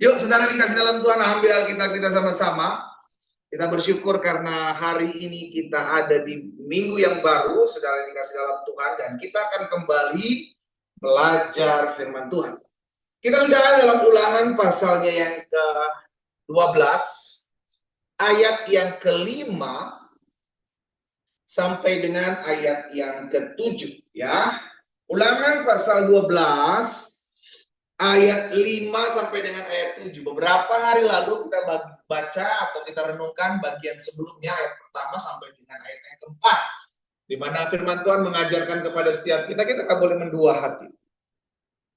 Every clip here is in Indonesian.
Yuk, saudara dikasih dalam Tuhan, ambil Alkitab kita sama-sama. Kita bersyukur karena hari ini kita ada di minggu yang baru, saudara dikasih dalam Tuhan, dan kita akan kembali belajar firman Tuhan. Kita sudah ada dalam Ulangan pasalnya yang ke-12, ayat yang ke-5 sampai dengan ayat yang ke-7, ya. Ulangan pasal 12 ayat 5 sampai dengan ayat 7. Beberapa hari lalu kita baca atau kita renungkan bagian sebelumnya, ayat pertama sampai dengan ayat yang keempat, di mana firman Tuhan mengajarkan kepada setiap kita tak boleh mendua hati.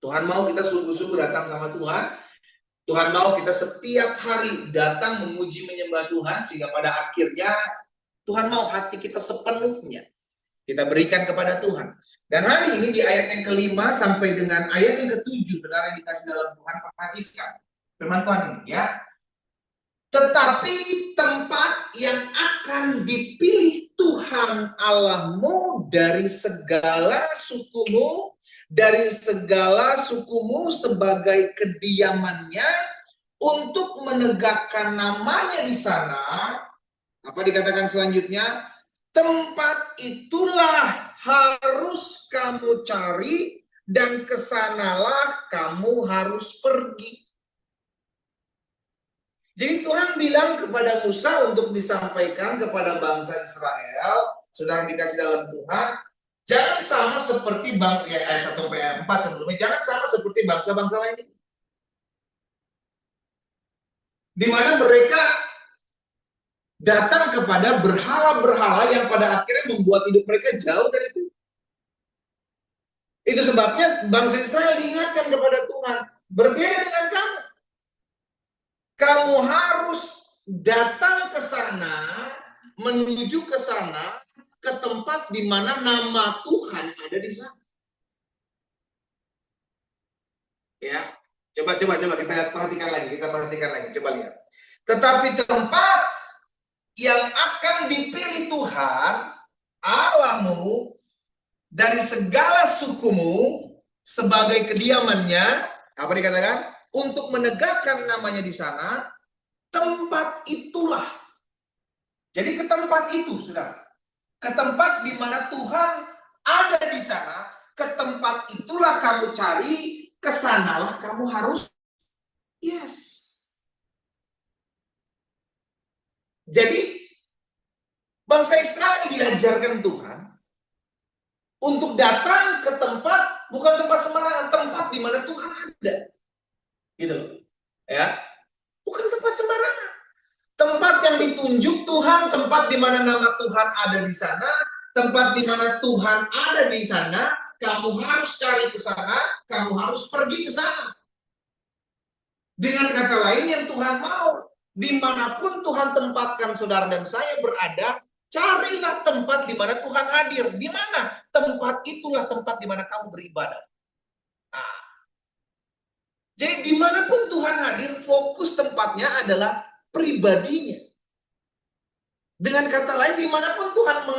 Tuhan mau kita sungguh-sungguh datang sama Tuhan. Tuhan mau kita setiap hari datang memuji menyembah Tuhan, sehingga pada akhirnya Tuhan mau hati kita sepenuhnya kita berikan kepada Tuhan. Dan hari ini di ayat yang ke-5 sampai dengan ayat yang ke-7, saudara yang dikasih dalam Tuhan, perhatikan firman Tuhan ini, ya. Tetapi tempat yang akan dipilih Tuhan Allahmu dari segala sukumu, sebagai kediamannya, untuk menegakkan namanya di sana. Apa dikatakan selanjutnya? Tempat itulah harus kamu cari, dan kesanalah kamu harus pergi. Jadi Tuhan bilang kepada Musa untuk disampaikan kepada bangsa Israel, saudara dikasih dalam Tuhan, jangan sama seperti ayat 1 sampai 4 sebelumnya, jangan sama seperti bangsa-bangsa lain, di mana mereka datang kepada berhala-berhala yang pada akhirnya membuat hidup mereka jauh dari Tuhan. Itu sebabnya bangsa Israel diingatkan kepada Tuhan, berbeda dengan kamu. Kamu harus datang ke sana, menuju ke sana, ke tempat di mana nama Tuhan ada di sana. Ya, coba kita perhatikan lagi, coba lihat. Tetapi tempat yang akan dipilih Tuhan Allahmu dari segala sukumu sebagai kediamannya, apa dikatakan? Untuk menegakkan namanya di sana, tempat itulah. Jadi ke tempat itu, saudara. Ke tempat di mana Tuhan ada di sana, ke tempat itulah kamu cari, kesanalah kamu harus. Yes. Jadi bangsa Israel diajarkan Tuhan untuk datang ke tempat, bukan tempat sembarangan, tempat di mana Tuhan ada. Gitu, ya. Bukan tempat sembarangan. Tempat yang ditunjuk Tuhan, tempat di mana nama Tuhan ada di sana, tempat di mana Tuhan ada di sana, kamu harus cari ke sana, kamu harus pergi ke sana. Dengan kata lain, yang Tuhan mau, dimanapun Tuhan tempatkan saudara dan saya berada, carilah tempat di mana Tuhan hadir. Di mana? Tempat itulah tempat di mana kamu beribadah. Nah, jadi dimanapun Tuhan hadir, fokus tempatnya adalah pribadinya. Dengan kata lain, dimanapun Tuhan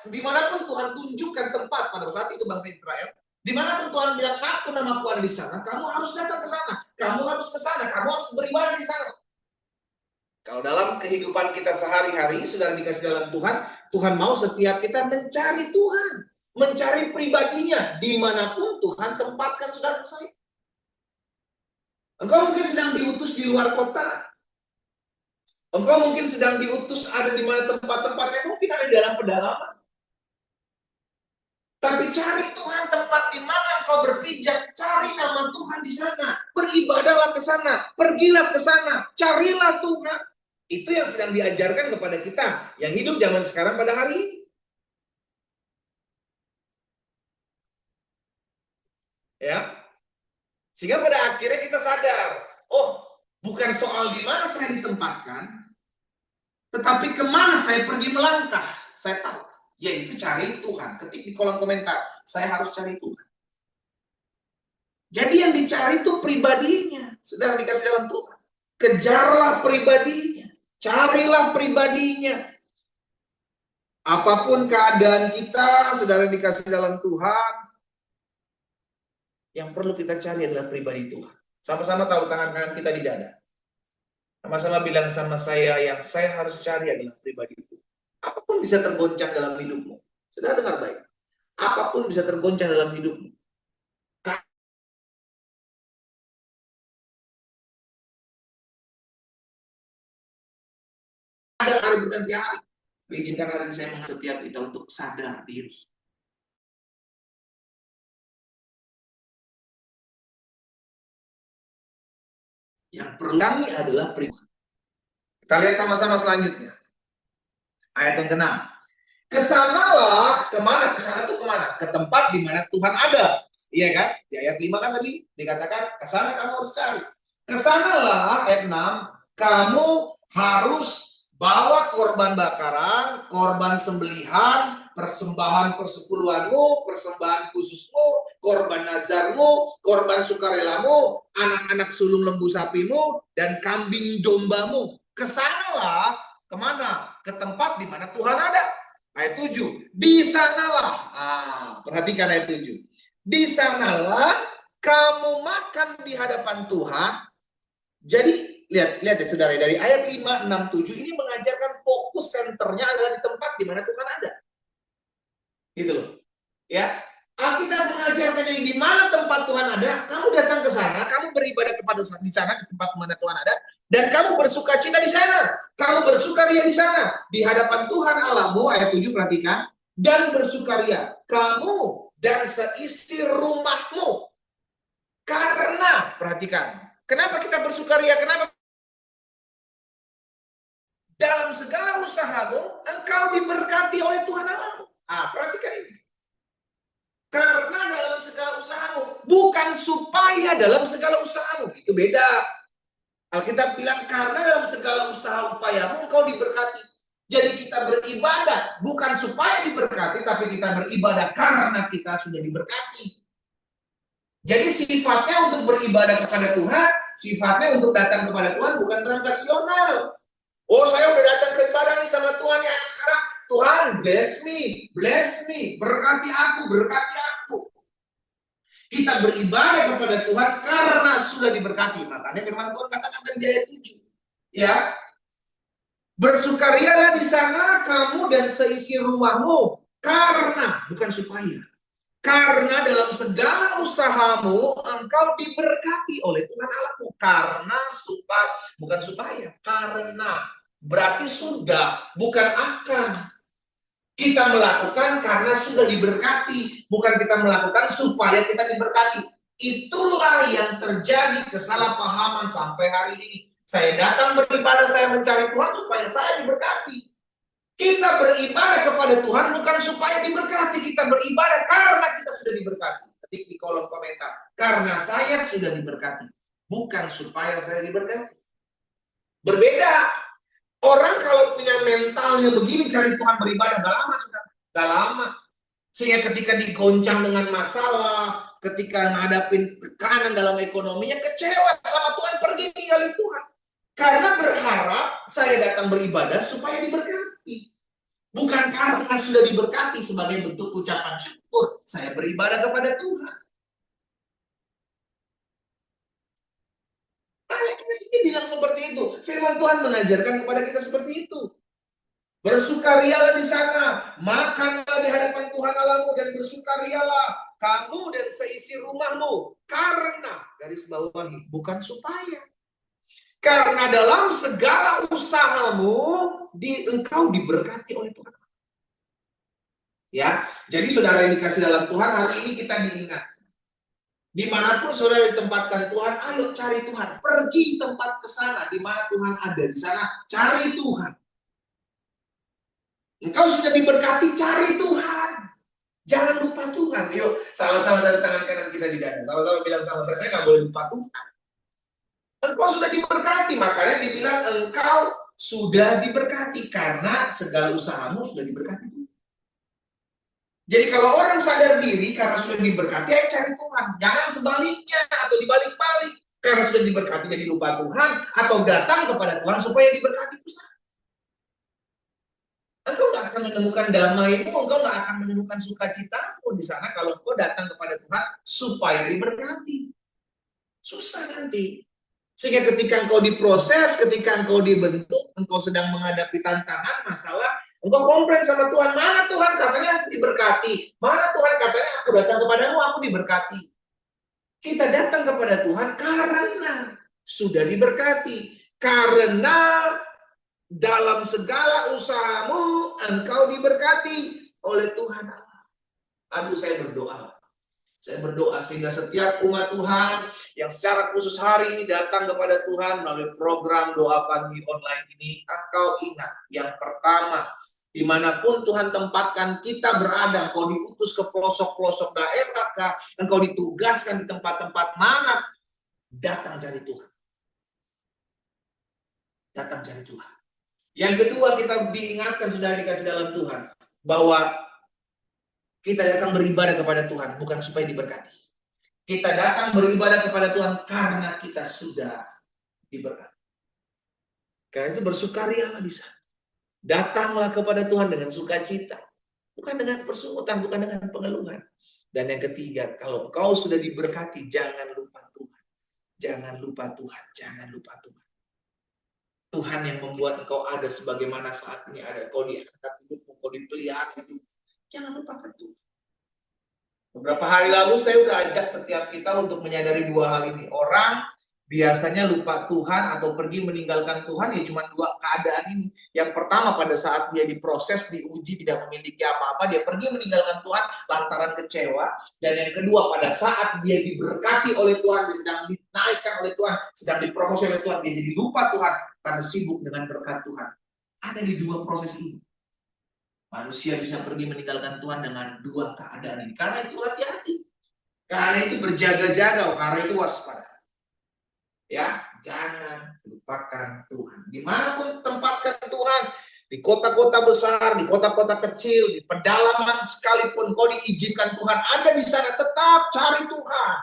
dimanapun Tuhan tunjukkan tempat pada saat itu bangsa Israel, dimanapun Tuhan bilang, aku namaku ada di sana, kamu harus datang ke sana, kamu harus ke sana, kamu harus beribadah di sana. Kalau dalam kehidupan kita sehari-hari, sudah dikasih dalam Tuhan, Tuhan mau setiap kita mencari Tuhan, mencari pribadinya, dimanapun Tuhan tempatkan saudara saya. Engkau mungkin sedang diutus di luar kota. Engkau mungkin sedang diutus ada di mana tempat-tempat yang mungkin ada di dalam pedalaman. Tapi cari Tuhan tempat di mana engkau berpijak, cari nama Tuhan di sana, beribadahlah ke sana, pergilah ke sana, carilah Tuhan. Itu yang sedang diajarkan kepada kita yang hidup zaman sekarang pada hari ini. Ya. Sehingga pada akhirnya kita sadar, oh, bukan soal di mana saya ditempatkan, tetapi kemana saya pergi melangkah. Saya tahu, yaitu cari Tuhan. Ketik di kolom komentar, saya harus cari Tuhan. Jadi yang dicari itu pribadinya. Sedang dikasih dalam Tuhan. Kejarlah pribadinya. Carilah pribadinya. Apapun keadaan kita, saudara dikasih dalam Tuhan, yang perlu kita cari adalah pribadi Tuhan. Sama-sama taruh tangan kanan kita di dada. Sama-sama bilang sama saya, yang saya harus cari adalah pribadi itu. Apapun bisa tergoncang dalam hidupmu. Sudah dengar baik. Apapun bisa tergoncang dalam hidupmu. Ada hari berganti hari. Izinkan hari saya mengajak setiap kita untuk sadar diri. Yang perlu kami adalah pribadi. Kita lihat sama-sama selanjutnya. Ayat yang ke-6. Kesanalah, kemana? Kesana itu kemana? Ke tempat di mana Tuhan ada. Iya kan? Di ayat 5 kan tadi dikatakan, kesana kamu harus cari. Kesanalah, ayat 6, kamu harus bawa korban bakaran, korban sembelihan, persembahan persepuluhanmu, persembahan khususmu, korban nazarmu, korban sukarelamu, anak-anak sulung lembu sapimu, dan kambing dombamu. Kesanalah, kemana? Ke tempat di mana Tuhan ada. Ayat 7, di sanalah, perhatikan ayat 7, di sanalah kamu makan di hadapan Tuhan. Jadi lihat ya saudara, dari ayat 5, 6, 7 ini mengajarkan fokus senternya adalah di tempat di mana Tuhan ada. Gitu loh. Ya, Alkitab mengajarkannya yang di mana tempat Tuhan ada, kamu datang ke sana, kamu beribadah kepada di sana di tempat mana Tuhan ada, dan kamu bersukacita di sana, kamu bersukaria di sana, di hadapan Tuhan Allahmu, ayat 7 perhatikan, dan bersukaria kamu dan seisi rumahmu. Karena perhatikan, kenapa kita bersukaria? Kenapa? Dalam segala usahamu engkau diberkati oleh Tuhan Allahmu. Perhatikan ini. Karena dalam segala usahamu, bukan supaya dalam segala usahamu. Itu beda. Alkitab bilang karena dalam segala usaha upayamu engkau diberkati. Jadi kita beribadah bukan supaya diberkati, tapi kita beribadah karena kita sudah diberkati. Jadi sifatnya untuk beribadah kepada Tuhan, sifatnya untuk datang kepada Tuhan bukan transaksional. Oh, saya udah datang ke ibadah nih sama Tuhan ya sekarang. Tuhan, bless me, berkati aku. Kita beribadah kepada Tuhan karena sudah diberkati. Makanya firman Tuhan katakan di ayat 7. Ya, bersukarialah di sana kamu dan seisi rumahmu. Karena, bukan supaya. Karena dalam segala usahamu engkau diberkati oleh Tuhan Allahmu. Karena bukan supaya. Karena. Berarti sudah, bukan akan. Kita melakukan karena sudah diberkati, bukan kita melakukan supaya kita diberkati. Itulah yang terjadi kesalahpahaman sampai hari ini. Saya datang beribadah, saya mencari Tuhan supaya saya diberkati. Kita beribadah kepada Tuhan bukan supaya diberkati, kita beribadah karena kita sudah diberkati. Ketik di kolom komentar, karena saya sudah diberkati, bukan supaya saya diberkati. Berbeda. Orang kalau punya mentalnya begini cari Tuhan beribadah gak lama sudah, gak lama. Sehingga ketika digoncang dengan masalah, ketika ngadapin tekanan dalam ekonominya, kecewa sama Tuhan, pergi tinggalin Tuhan. Karena berharap saya datang beribadah supaya diberkati. Bukan karena sudah diberkati sebagai bentuk ucapan syukur, saya beribadah kepada Tuhan. Ini bilang seperti itu. Firman Tuhan mengajarkan kepada kita seperti itu. Bersukarialah di sana, makanlah di hadapan Tuhan Allahmu dan bersukarialah kamu dan seisi rumahmu. Karena, garis bawahi, bukan supaya. Karena dalam segala usahamu engkau diberkati oleh Tuhan. Ya, jadi saudara yang dikasih dalam Tuhan, hari ini kita diingat. Dimanapun saudara ditempatkan Tuhan, ayo cari Tuhan. Pergi tempat ke sana, di mana Tuhan ada. Di sana cari Tuhan. Engkau sudah diberkati, cari Tuhan. Jangan lupa Tuhan. Yuk, sama-sama dari tangan kanan kita di dada. Sama-sama bilang sama saya nggak boleh lupa Tuhan. Engkau sudah diberkati, makanya dibilang engkau sudah diberkati. Karena segala usahamu sudah diberkati. Jadi kalau orang sadar diri karena sudah diberkati, ayo cari Tuhan. Jangan sebaliknya atau dibalik-balik. Karena sudah diberkati jadi lupa Tuhan, atau datang kepada Tuhan supaya diberkati Tuhan. Engkau nggak akan menemukan damaimu, engkau nggak akan menemukan sukacitamu di sana kalau engkau datang kepada Tuhan supaya diberkati. Susah nanti. Sehingga ketika engkau diproses, ketika engkau dibentuk, engkau sedang menghadapi tantangan, masalah, engkau komplain sama Tuhan, mana Tuhan katanya aku diberkati, mana Tuhan katanya aku datang kepadamu, aku diberkati. Kita datang kepada Tuhan karena sudah diberkati, karena dalam segala usahamu engkau diberkati oleh Tuhan. Aduh, saya berdoa. Saya berdoa sehingga setiap umat Tuhan yang secara khusus hari ini datang kepada Tuhan melalui program doa pagi online ini, engkau ingat yang pertama, dimanapun Tuhan tempatkan kita berada, engkau diutus ke pelosok-pelosok daerah kah, engkau ditugaskan di tempat-tempat mana, datang cari Tuhan. Datang cari Tuhan. Yang kedua, kita diingatkan, sudah dikasih dalam Tuhan, bahwa kita datang beribadah kepada Tuhan bukan supaya diberkati. Kita datang beribadah kepada Tuhan karena kita sudah diberkati. Karena itu bersukarialah di sana. Datanglah kepada Tuhan dengan sukacita, bukan dengan persungutan, bukan dengan pengeluhan. Dan yang ketiga, kalau kau sudah diberkati, jangan lupa Tuhan. Jangan lupa Tuhan, jangan lupa Tuhan. Tuhan yang membuat engkau ada sebagaimana saat ini ada. Kau diangkat hidupmu, kau dipelihara hidup. Jangan lupakan Tuhan. Beberapa hari lalu saya udah ajak setiap kita untuk menyadari dua hal ini. Orang biasanya lupa Tuhan atau pergi meninggalkan Tuhan ya cuma dua keadaan ini. Yang pertama, pada saat dia diproses, diuji, tidak memiliki apa-apa, dia pergi meninggalkan Tuhan lantaran kecewa. Dan yang kedua, pada saat dia diberkati oleh Tuhan, dia sedang dinaikkan oleh Tuhan, sedang dipromosi oleh Tuhan, dia jadi lupa Tuhan karena sibuk dengan berkat Tuhan. Ada di dua proses ini. Manusia bisa pergi meninggalkan Tuhan dengan dua keadaan ini. Karena itu hati-hati. Karena itu berjaga-jaga. Karena itu waspada. Ya, jangan lupakan Tuhan. Dimanapun tempatkan Tuhan. Di kota-kota besar, di kota-kota kecil, di pedalaman sekalipun kau diizinkan Tuhan ada di sana, tetap cari Tuhan.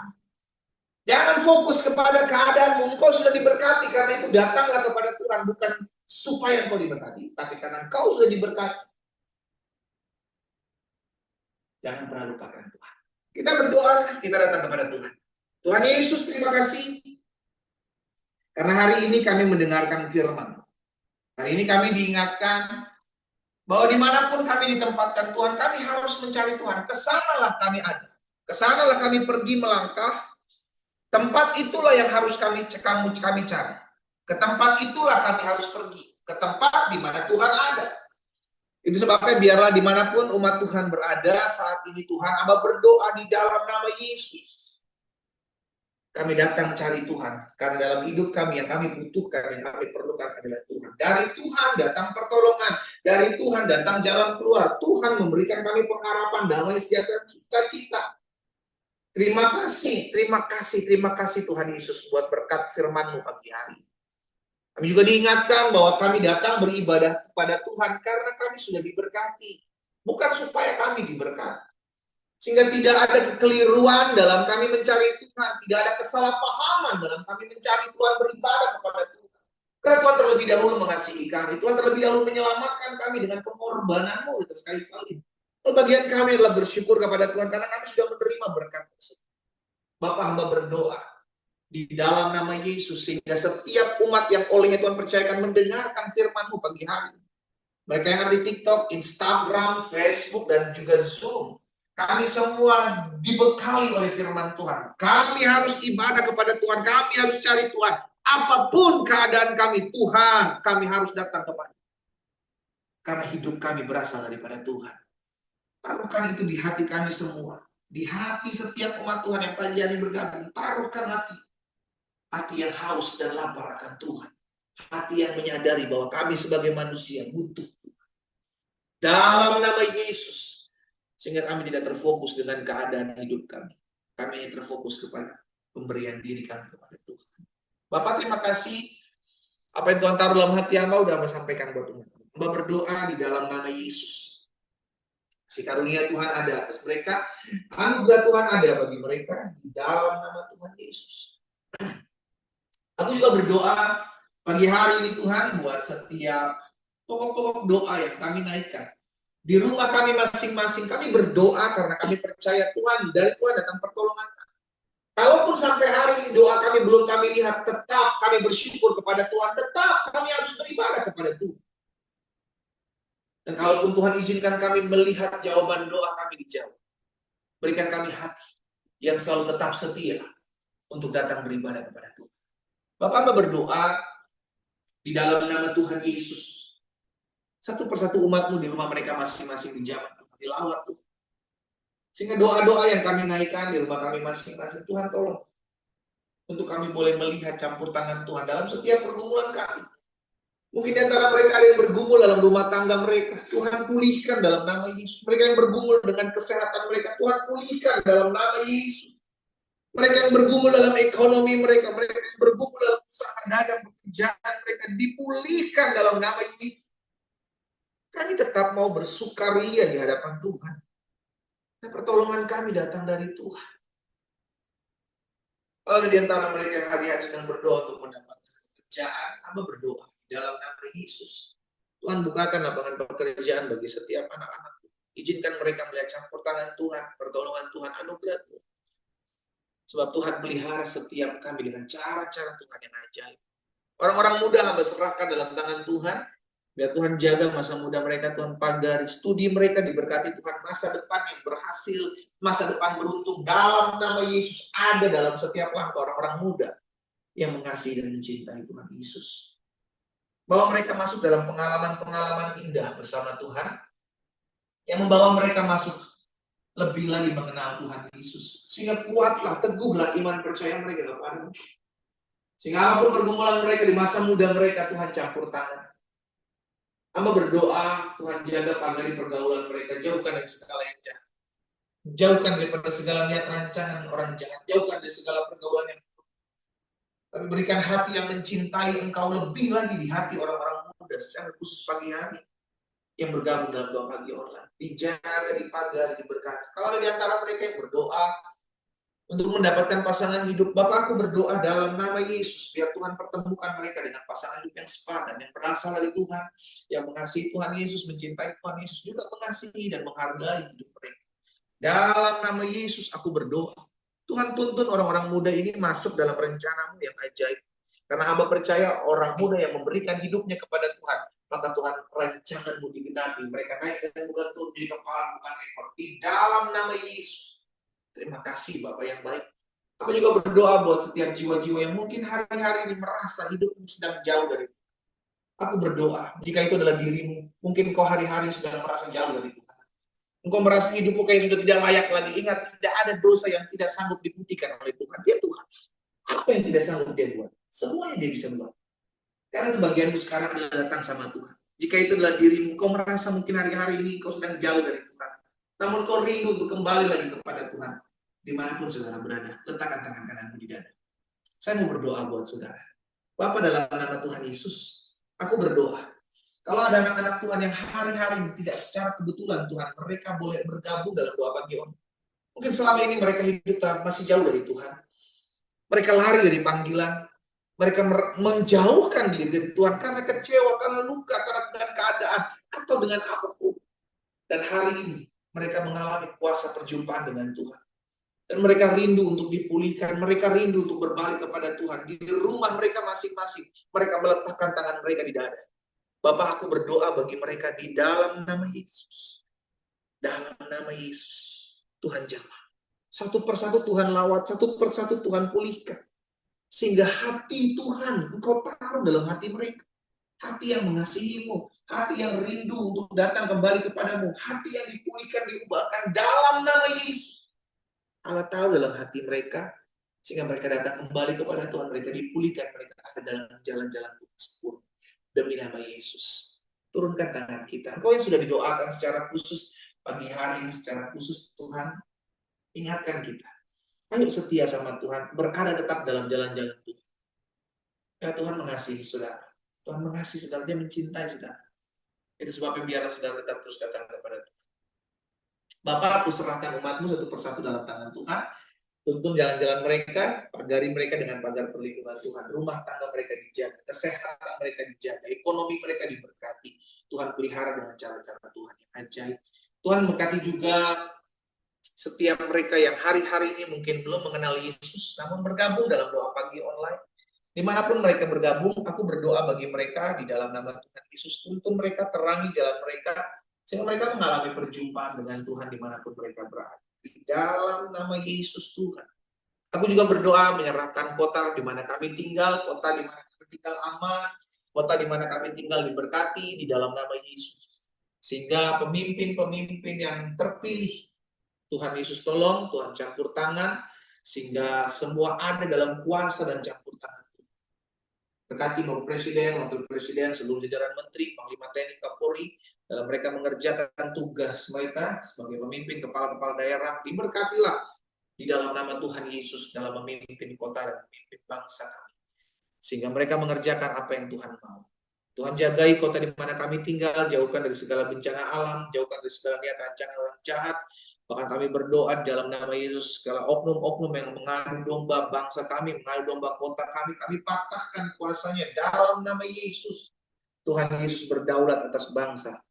Jangan fokus kepada keadaanmu. Engkau sudah diberkati, karena itu datanglah kepada Tuhan. Bukan supaya engkau diberkati, tapi karena engkau sudah diberkati. Jangan pernah lupakan Tuhan. Kita berdoa, kita datang kepada Tuhan. Tuhan Yesus, terima kasih. Karena hari ini kami mendengarkan firman. Hari ini kami diingatkan bahwa dimanapun kami ditempatkan Tuhan, kami harus mencari Tuhan. Kesanalah kami ada. Kesanalah kami pergi melangkah. Tempat itulah yang harus kami cari. Ke tempat itulah kami harus pergi. Ke tempat di mana Tuhan ada. Itu sebabnya biarlah dimanapun umat Tuhan berada saat ini, Tuhan, Amba berdoa di dalam nama Yesus. Kami datang cari Tuhan. Karena dalam hidup kami yang kami butuhkan, yang kami perlukan adalah Tuhan. Dari Tuhan datang pertolongan. Dari Tuhan datang jalan keluar. Tuhan memberikan kami pengharapan, damai sejahtera, sukacita. Terima kasih, terima kasih, terima kasih Tuhan Yesus buat berkat firman-Mu pagi hari. Kami juga diingatkan bahwa kami datang beribadah kepada Tuhan karena kami sudah diberkati. Bukan supaya kami diberkati. Sehingga tidak ada kekeliruan dalam kami mencari Tuhan. Tidak ada kesalahpahaman dalam kami mencari Tuhan, beribadah kepada Tuhan. Karena Tuhan terlebih dahulu mengasihi kami. Tuhan terlebih dahulu menyelamatkan kami dengan pengorbanan-Mu atas kayu salib. Bagian kami adalah bersyukur kepada Tuhan karena kami sudah menerima berkat tersebut. Bapak, hamba berdoa di dalam nama Yesus, sehingga setiap umat yang olehnya Tuhan percayakan mendengarkan firman-Mu pagi hari. Mereka yang ada di TikTok, Instagram, Facebook, dan juga Zoom. Kami semua dibekali oleh firman Tuhan. Kami harus ibadah kepada Tuhan. Kami harus cari Tuhan. Apapun keadaan kami, Tuhan, kami harus datang kepada. Karena hidup kami berasal daripada Tuhan. Taruhkan itu di hati kami semua. Di hati setiap umat Tuhan yang pagi hari bergabung. Taruhkan hati. Hati yang haus dan lapar akan Tuhan. Hati yang menyadari bahwa kami sebagai manusia butuh Tuhan. Dalam nama Yesus. Sehingga kami tidak terfokus dengan keadaan hidup kami. Kami hanya terfokus kepada pemberian diri kami kepada Tuhan. Bapak, terima kasih. Apa yang Tuhan taruh dalam hati hamba udah hamba sampaikan buat Tuhan. Hamba berdoa di dalam nama Yesus. Si karunia Tuhan ada atas mereka. Anugerah Tuhan ada bagi mereka di dalam nama Tuhan Yesus. Aku juga berdoa pagi hari ini Tuhan buat setiap pokok-pokok doa yang kami naikkan. Di rumah kami masing-masing kami berdoa karena kami percaya Tuhan, dari Tuhan datang pertolongan. Kalaupun sampai hari ini doa kami belum kami lihat, tetap kami bersyukur kepada Tuhan, tetap kami harus beribadah kepada Tuhan. Dan kalaupun Tuhan izinkan kami melihat jawaban doa kami dijawab, berikan kami hati yang selalu tetap setia untuk datang beribadah kepada Tuhan. Bapak berdoa di dalam nama Tuhan Yesus. Satu persatu umatmu di rumah mereka masing-masing dijawab, dilawat Tuhan. Sehingga doa-doa yang kami naikkan di rumah kami masing-masing, Tuhan tolong. Untuk kami boleh melihat campur tangan Tuhan dalam setiap pergumulan kami. Mungkin di antara mereka ada yang bergumul dalam rumah tangga mereka. Tuhan pulihkan dalam nama Yesus. Mereka yang bergumul dengan kesehatan mereka, Tuhan pulihkan dalam nama Yesus. Mereka yang bergumul dalam ekonomi mereka, mereka yang bergumul dalam usaha dagang pekerjaan mereka, dipulihkan dalam nama Yesus. Kami tetap mau bersukaria di hadapan Tuhan. Dan pertolongan kami datang dari Tuhan. Kalau di antara mereka yang hari-hari sedang berdoa untuk mendapatkan pekerjaan, kami berdoa dalam nama Yesus. Tuhan bukakan lapangan pekerjaan bagi setiap anak-anak. Izinkan mereka melihat campur tangan Tuhan, pertolongan Tuhan, anugerah Tuhan. Sebab Tuhan pelihara setiap kami dengan cara-cara Tuhan yang ajaib. Orang-orang muda hamba serahkan dalam tangan Tuhan. Biar Tuhan jaga masa muda mereka, Tuhan pagari studi mereka, diberkati Tuhan, masa depan yang berhasil, masa depan beruntung dalam nama Yesus ada dalam setiap langkah orang-orang muda yang mengasihi dan mencintai Tuhan Yesus. Bawa mereka masuk dalam pengalaman-pengalaman indah bersama Tuhan yang membawa mereka masuk lebih lagi mengenal Tuhan Yesus. Sehingga kuatlah, teguhlah iman percaya mereka kepada-Mu. Sehingga apapun pergumulan mereka di masa muda mereka, Tuhan campur tangan. Hamba berdoa, Tuhan jaga pagari pergaulan mereka, jauhkan dari segala yang jahat. Jauhkan daripada segala niat rancangan orang jahat, jauhkan dari segala pergaulan yang buruk. Tapi berikan hati yang mencintai Engkau lebih lagi di hati orang-orang muda, secara khusus pagi hari, yang bergabung dalam doa pagi online. Dijaga, dipagari, diberkati. Kalau ada di antara mereka yang berdoa untuk mendapatkan pasangan hidup, Bapak, aku berdoa dalam nama Yesus, biar Tuhan pertemukan mereka dengan pasangan hidup yang sepadan, yang berasal dari Tuhan, yang mengasihi Tuhan Yesus, mencintai Tuhan Yesus, juga mengasihi dan menghargai hidup mereka. Dalam nama Yesus aku berdoa, Tuhan tuntun orang-orang muda ini masuk dalam rencana-Mu yang ajaib. Karena hamba percaya orang muda yang memberikan hidupnya kepada Tuhan, maka Tuhan rancangan-Mu digenapi. Mereka naik dan bukan turun jadi kepala, bukan ekor. Di dalam nama Yesus. Terima kasih Bapak yang baik. Aku juga berdoa buat setiap jiwa-jiwa yang mungkin hari-hari ini merasa hidupmu sedang jauh dari Tuhan. Aku berdoa, jika itu adalah dirimu, mungkin kau hari-hari sedang merasa jauh dari Tuhan. Engkau merasa hidupmu kayak sudah tidak layak lagi. Ingat, tidak ada dosa yang tidak sanggup dibuktikan oleh Tuhan. Dia Tuhan. Apa yang tidak sanggup Dia buat? Semuanya Dia bisa buat. Karena itu bagianmu sekarang adalah datang sama Tuhan. Jika itu adalah dirimu, kau merasa mungkin hari-hari ini kau sedang jauh dari Tuhan. Namun kau rindu untuk kembali lagi kepada Tuhan. Dimanapun saudara berada, letakkan tangan kananmu di dada. Saya mau berdoa buat saudara. Bapak, dalam nama Tuhan Yesus, aku berdoa. Kalau ada anak-anak Tuhan yang hari-hari tidak secara kebetulan Tuhan, mereka boleh bergabung dalam doa pagi online. Mungkin selama ini mereka hidup masih jauh dari Tuhan. Mereka lari dari panggilan. Mereka menjauhkan diri dari Tuhan karena kecewa, karena luka, karena dengan keadaan, atau dengan apapun. Dan hari ini mereka mengalami kuasa perjumpaan dengan Tuhan. Dan mereka rindu untuk dipulihkan, mereka rindu untuk berbalik kepada Tuhan. Di rumah mereka masing-masing, mereka meletakkan tangan mereka di dada. Bapak, aku berdoa bagi mereka di dalam nama Yesus. Dalam nama Yesus, Tuhan jamah. Satu persatu Tuhan lawat, satu persatu Tuhan pulihkan. Sehingga hati Tuhan, Engkau taruh dalam hati mereka. Hati yang mengasihimu, hati yang rindu untuk datang kembali kepadamu, hati yang dipulihkan, diubahkan dalam nama Yesus. Allah tahu dalam hati mereka, sehingga mereka datang kembali kepada Tuhan, mereka dipulihkan, mereka ada dalam jalan-jalan Tuhan sempurna. Demi nama Yesus. Turunkan tangan kita. Engkau yang sudah didoakan secara khusus, pagi hari ini secara khusus, Tuhan, ingatkan kita. Ayo setia sama Tuhan, berada tetap dalam jalan-jalan Tuhan. Ya, Tuhan mengasihi saudara. Tuhan mengasihi saudara, Dia mencintai saudara. Itu sebabnya biarlah saudara tetap terus datang kepada Tuhan. Bapak, aku serahkan umatmu satu persatu dalam tangan Tuhan. Tuntun jalan-jalan mereka, pagari mereka dengan pagar perlindungan Tuhan. Rumah tangga mereka dijaga, kesehatan mereka dijaga, ekonomi mereka diberkati. Tuhan pelihara dengan cara-cara Tuhan yang ajaib. Tuhan berkati juga setiap mereka yang hari-hari ini mungkin belum mengenal Yesus, namun bergabung dalam doa pagi online. Dimanapun mereka bergabung, aku berdoa bagi mereka di dalam nama Tuhan Yesus. Tuntun mereka, terangi jalan mereka, sehingga mereka mengalami perjumpaan dengan Tuhan dimanapun mereka berada. Di dalam nama Yesus Tuhan. Aku juga berdoa menyerahkan kota di mana kami tinggal, kota di mana kami tinggal aman, kota di mana kami tinggal diberkati di dalam nama Yesus. Sehingga pemimpin-pemimpin yang terpilih, Tuhan Yesus tolong, Tuhan campur tangan, sehingga semua ada dalam kuasa dan campur tangan. Berkati Bapak Presiden, Wakil Presiden, seluruh jajaran Menteri, Panglima TNI, Kapolri, dalam mereka mengerjakan tugas mereka sebagai pemimpin kepala-kepala daerah, diberkatilah di dalam nama Tuhan Yesus dalam memimpin kota dan memimpin bangsa kami. Sehingga mereka mengerjakan apa yang Tuhan mau. Tuhan jagai kota di mana kami tinggal, jauhkan dari segala bencana alam, jauhkan dari segala niat rancangan orang jahat. Bahkan kami berdoa dalam nama Yesus, segala oknum-oknum yang mengadu domba bangsa kami, mengadu domba kota kami patahkan kuasanya dalam nama Yesus. Tuhan Yesus berdaulat atas bangsa,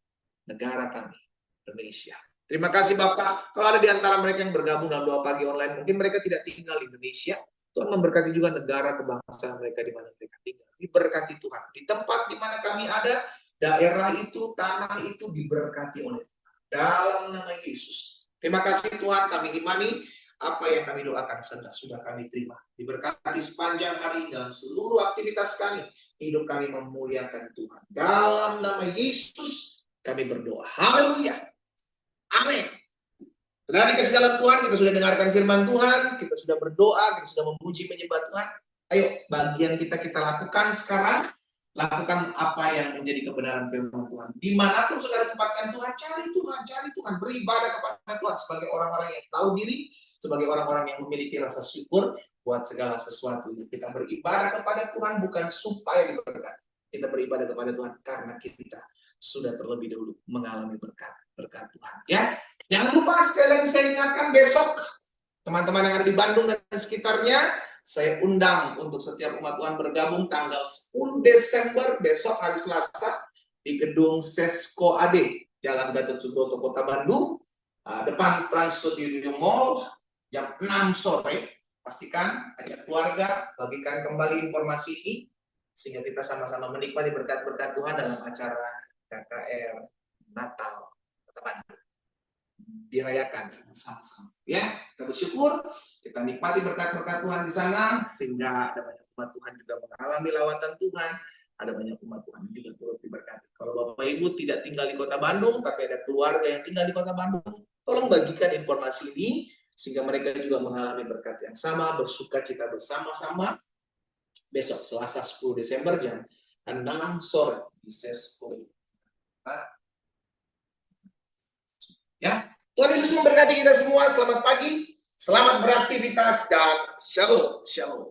negara kami, Indonesia. Terima kasih Bapak. Kalau ada di antara mereka yang bergabung dalam doa pagi online, mungkin mereka tidak tinggal di Indonesia, Tuhan memberkati juga negara kebangsaan mereka di mana mereka tinggal. Diberkati Tuhan. Di tempat di mana kami ada, daerah itu, tanah itu diberkati oleh Tuhan. Dalam nama Yesus. Terima kasih Tuhan, kami imani apa yang kami doakan sudah kami terima. Diberkati sepanjang hari dalam seluruh aktivitas kami. Hidup kami memuliakan Tuhan. Dalam nama Yesus kami berdoa. Haleluya. Amin. Saudara dikasih dalam Tuhan, kita sudah dengarkan firman Tuhan, kita sudah berdoa, kita sudah memuji menyembah Tuhan. Ayo, bagian kita lakukan sekarang. Lakukan apa yang menjadi kebenaran firman Tuhan. Dimanapun saudara tempatkan Tuhan, cari Tuhan, beribadah kepada Tuhan sebagai orang-orang yang tahu diri, sebagai orang-orang yang memiliki rasa syukur buat segala sesuatu. Kita beribadah kepada Tuhan bukan supaya diberkati. Kita beribadah kepada Tuhan karena kita sudah terlebih dahulu mengalami berkat Tuhan. Ya, jangan lupa sekali lagi saya ingatkan besok teman-teman yang ada di Bandung dan sekitarnya, saya undang untuk setiap umat Tuhan bergabung tanggal 10 Desember besok hari Selasa di gedung Sesko AD, Jalan Gatot Subroto, Kota Bandung, depan Trans Studio Mall, jam 6 sore. Pastikan ajak keluarga, bagikan kembali informasi ini sehingga kita sama-sama menikmati berkat-berkat Tuhan dalam acara KKR Natal Kota Bandung. Dirayakan sama-sama. Ya, kita bersyukur, kita nikmati berkat-berkat Tuhan di sana, sehingga ada banyak umat Tuhan juga mengalami lawatan Tuhan, ada banyak umat Tuhan juga turut diberkati. Kalau Bapak Ibu tidak tinggal di Kota Bandung, tapi ada keluarga yang tinggal di Kota Bandung, tolong bagikan informasi ini, sehingga mereka juga mengalami berkat yang sama, bersuka cita bersama-sama, besok Selasa 10 Desember jam 6 sore di Sesko. Ya, Tuhan Yesus memberkati kita semua. Selamat pagi, selamat beraktivitas, dan shalom.